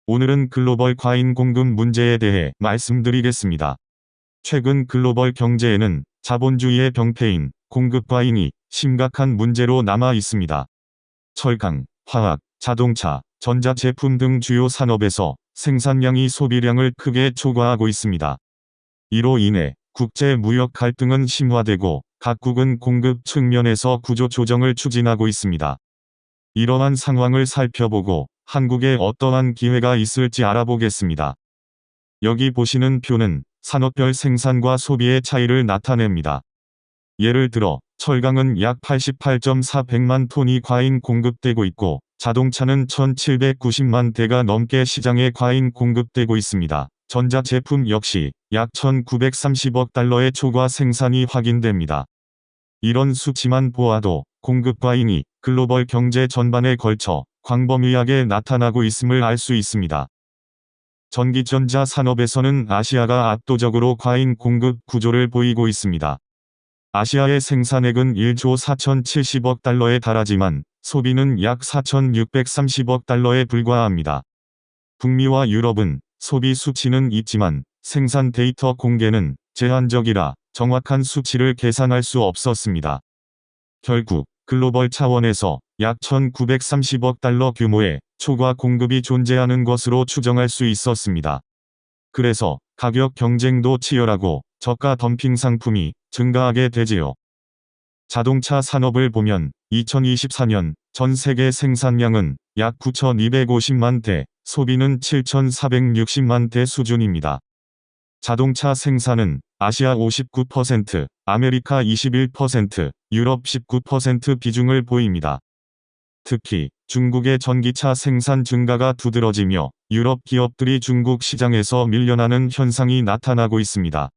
오늘은 글로벌 과잉 공급 문제에 대해 말씀드리겠습니다. 최근 글로벌 경제에는 자본주의의 병폐인 공급 과잉이 심각한 문제로 남아 있습니다. 철강, 화학, 자동차, 전자제품 등 주요 산업에서 생산량이 소비량을 크게 초과하고 있습니다. 이로 인해 국제 무역 갈등은 심화되고 각국은 공급 측면에서 구조 조정을 추진하고 있습니다. 이러한 상황을 살펴보고 한국에 어떠한 기회가 있을지 알아보겠습니다. 여기 보시는 표는 산업별 생산과 소비의 차이를 나타냅니다. 예를 들어 철강은 약 88.400만 톤이 과잉 공급되고 있고 자동차는 1790만 대가 넘게 시장에 과잉 공급되고 있습니다. 전자제품 역시 약 1930억 달러의 초과 생산이 확인됩니다. 이런 수치만 보아도 공급 과잉이 글로벌 경제 전반에 걸쳐 광범위하게 나타나고 있음을 알 수 있습니다. 전기전자 산업에서는 아시아가 압도적으로 과잉 공급 구조를 보이고 있습니다. 아시아의 생산액은 1조 4070억 달러에 달하지만 소비는 약 4630억 달러에 불과합니다. 북미와 유럽은 소비 수치는 있지만 생산 데이터 공개는 제한적이라 정확한 수치를 계산할 수 없었습니다. 결국 글로벌 차원에서 약 1930억 달러 규모의 초과 공급이 존재하는 것으로 추정할 수 있었습니다. 그래서 가격 경쟁도 치열하고 저가 덤핑 상품이 증가하게 되지요. 자동차 산업을 보면 2024년 전 세계 생산량은 약 9250만 대, 소비는 7460만 대 수준입니다. 자동차 생산은 아시아 59%, 아메리카 21%, 유럽 19% 비중을 보입니다. 특히 중국의 전기차 생산 증가가 두드러지며 유럽 기업들이 중국 시장에서 밀려나는 현상이 나타나고 있습니다.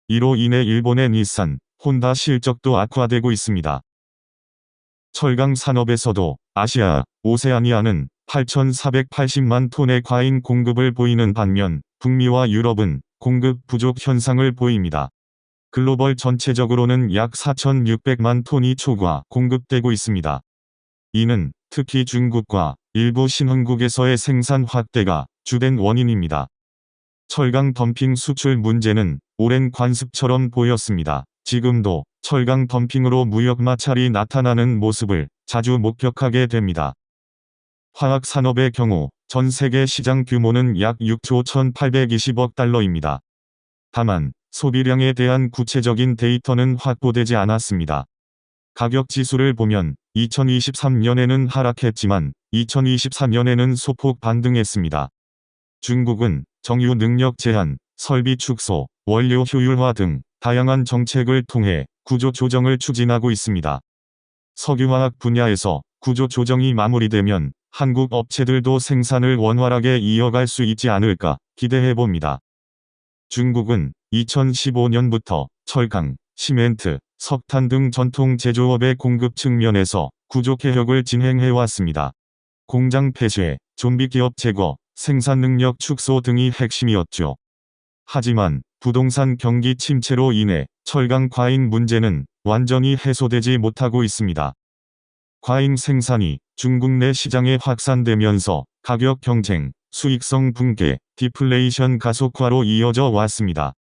이로 인해 일본의 닛산, 혼다 실적도 악화되고 있습니다. 철강 산업에서도 아시아, 오세아니아는 8480만 톤의 과잉 공급을 보이는 반면 북미와 유럽은 공급 부족 현상을 보입니다. 글로벌 전체적으로는 약 4600만 톤이 초과 공급되고 있습니다. 이는 특히 중국과 일부 신흥국에서의 생산 확대가 주된 원인입니다. 철강 덤핑 수출 문제는 오랜 관습처럼 보였습니다. 지금도 철강 덤핑으로 무역 마찰이 나타나는 모습을 자주 목격하게 됩니다. 화학 산업의 경우 전 세계 시장 규모는 약 6조 1820억 달러입니다. 다만 소비량에 대한 구체적인 데이터는 확보되지 않았습니다. 가격 지수를 보면 2023년에는 하락했지만 2024년에는 소폭 반등했습니다. 중국은 정유 능력 제한, 설비 축소, 원료 효율화 등 다양한 정책을 통해 구조 조정을 추진하고 있습니다. 석유화학 분야에서 구조 조정이 마무리되면 한국 업체들도 생산을 원활하게 이어갈 수 있지 않을까 기대해봅니다. 중국은 2015년부터 철강, 시멘트, 석탄 등 전통 제조업의 공급 측면에서 구조 개혁을 진행해왔습니다. 공장 폐쇄, 좀비 기업 제거, 생산 능력 축소 등이 핵심이었죠. 하지만 부동산 경기 침체로 인해 철강 과잉 문제는 완전히 해소되지 못하고 있습니다. 과잉 생산이 중국 내 시장에 확산되면서 가격 경쟁, 수익성 붕괴, 디플레이션 가속화로 이어져 왔습니다.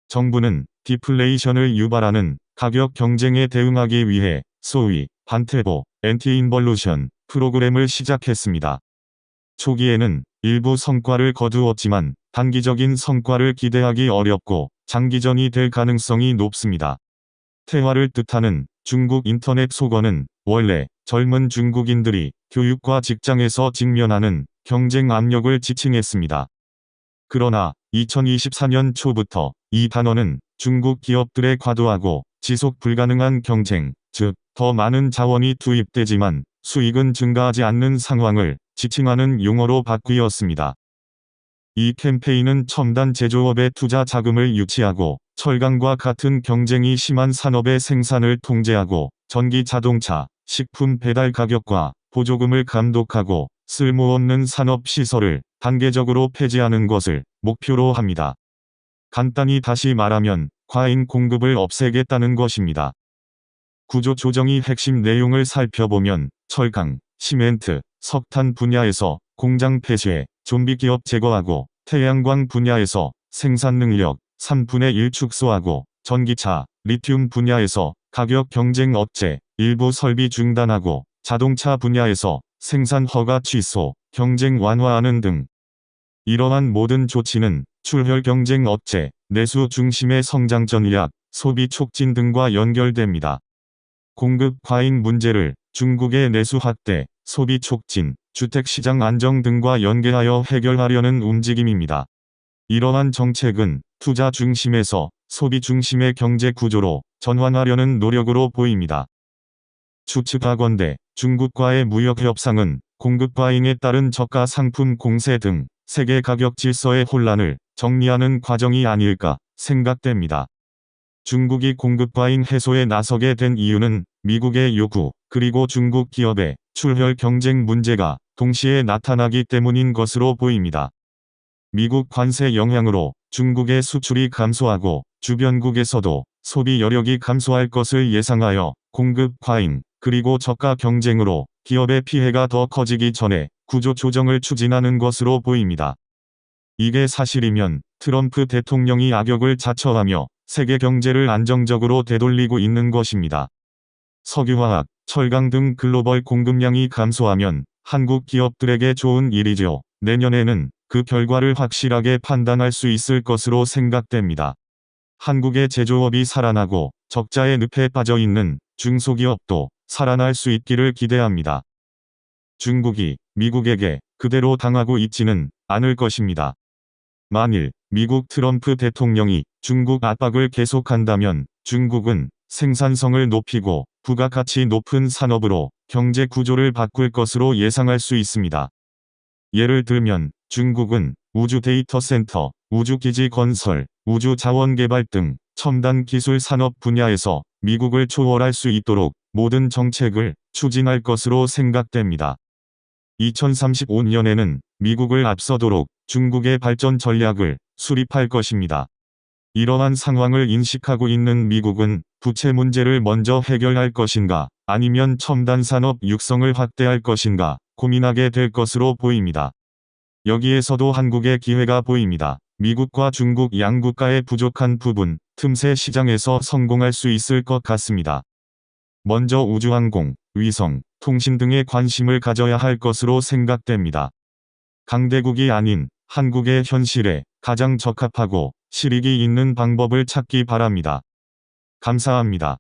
정부는 디플레이션을 유발하는 가격 경쟁에 대응하기 위해 소위 반태보, 엔티인벌루션 프로그램을 시작했습니다. 초기에는 일부 성과를 거두었지만 단기적인 성과를 기대하기 어렵고 장기전이 될 가능성이 높습니다. 태화를 뜻하는 중국 인터넷 속어는 원래 젊은 중국인들이 교육과 직장에서 직면하는 경쟁 압력을 지칭했습니다. 그러나 2024년 초부터 이 단어는 중국 기업들의 과도하고 지속 불가능한 경쟁, 즉 더 많은 자원이 투입되지만 수익은 증가하지 않는 상황을 지칭하는 용어로 바뀌었습니다. 이 캠페인은 첨단 제조업의 투자 자금을 유치하고 철강과 같은 경쟁이 심한 산업의 생산을 통제하고 전기 자동차, 식품 배달 가격과 보조금을 감독하고 쓸모없는 산업 시설을 단계적으로 폐지하는 것을 목표로 합니다. 간단히 다시 말하면 과잉 공급을 없애겠다는 것입니다. 구조 조정의 핵심 내용을 살펴보면 철강, 시멘트, 석탄 분야에서 공장 폐쇄, 좀비 기업 제거하고 태양광 분야에서 생산 능력 3분의 1 축소하고 전기차, 리튬 분야에서 가격 경쟁 억제, 일부 설비 중단하고 자동차 분야에서 생산 허가 취소, 경쟁 완화하는 등 이러한 모든 조치는 출혈 경쟁 억제, 내수 중심의 성장 전략, 소비 촉진 등과 연결됩니다. 공급 과잉 문제를 중국의 내수 확대, 소비 촉진, 주택시장 안정 등과 연계하여 해결하려는 움직임입니다. 이러한 정책은 투자 중심에서 소비 중심의 경제 구조로 전환하려는 노력으로 보입니다. 추측하건대 중국과의 무역 협상은 공급 과잉에 따른 저가 상품 공세 등 세계 가격 질서의 혼란을 정리하는 과정이 아닐까 생각됩니다. 중국이 공급 과잉 해소에 나서게 된 이유는 미국의 요구, 그리고 중국 기업의 출혈 경쟁 문제가 동시에 나타나기 때문인 것으로 보입니다. 미국 관세 영향으로 중국의 수출이 감소하고 주변국에서도 소비 여력이 감소할 것을 예상하여 공급 과잉, 그리고 저가 경쟁으로 기업의 피해가 더 커지기 전에 구조 조정을 추진하는 것으로 보입니다. 이게 사실이면 트럼프 대통령이 악역을 자처하며 세계 경제를 안정적으로 되돌리고 있는 것입니다. 석유화학, 철강 등 글로벌 공급량이 감소하면 한국 기업들에게 좋은 일이죠. 내년에는 그 결과를 확실하게 판단할 수 있을 것으로 생각됩니다. 한국의 제조업이 살아나고 적자의 늪에 빠져 있는 중소기업도 살아날 수 있기를 기대합니다. 중국이 미국에게 그대로 당하고 있지는 않을 것입니다. 만일 미국 트럼프 대통령이 중국 압박을 계속한다면 중국은 생산성을 높이고 부가가치 높은 산업으로 경제 구조를 바꿀 것으로 예상할 수 있습니다. 예를 들면 중국은 우주 데이터 센터, 우주기지 건설, 우주 자원 개발 등 첨단 기술 산업 분야에서 미국을 초월할 수 있도록 모든 정책을 추진할 것으로 생각됩니다. 2035년에는 미국을 앞서도록 중국의 발전 전략을 수립할 것입니다. 이러한 상황을 인식하고 있는 미국은 부채 문제를 먼저 해결할 것인가, 아니면 첨단 산업 육성을 확대할 것인가 고민하게 될 것으로 보입니다. 여기에서도 한국의 기회가 보입니다. 미국과 중국 양국가의 부족한 부분, 틈새 시장에서 성공할 수 있을 것 같습니다. 먼저 우주항공, 위성, 통신 등에 관심을 가져야 할 것으로 생각됩니다. 강대국이 아닌 한국의 현실에 가장 적합하고 실익이 있는 방법을 찾기 바랍니다. 감사합니다.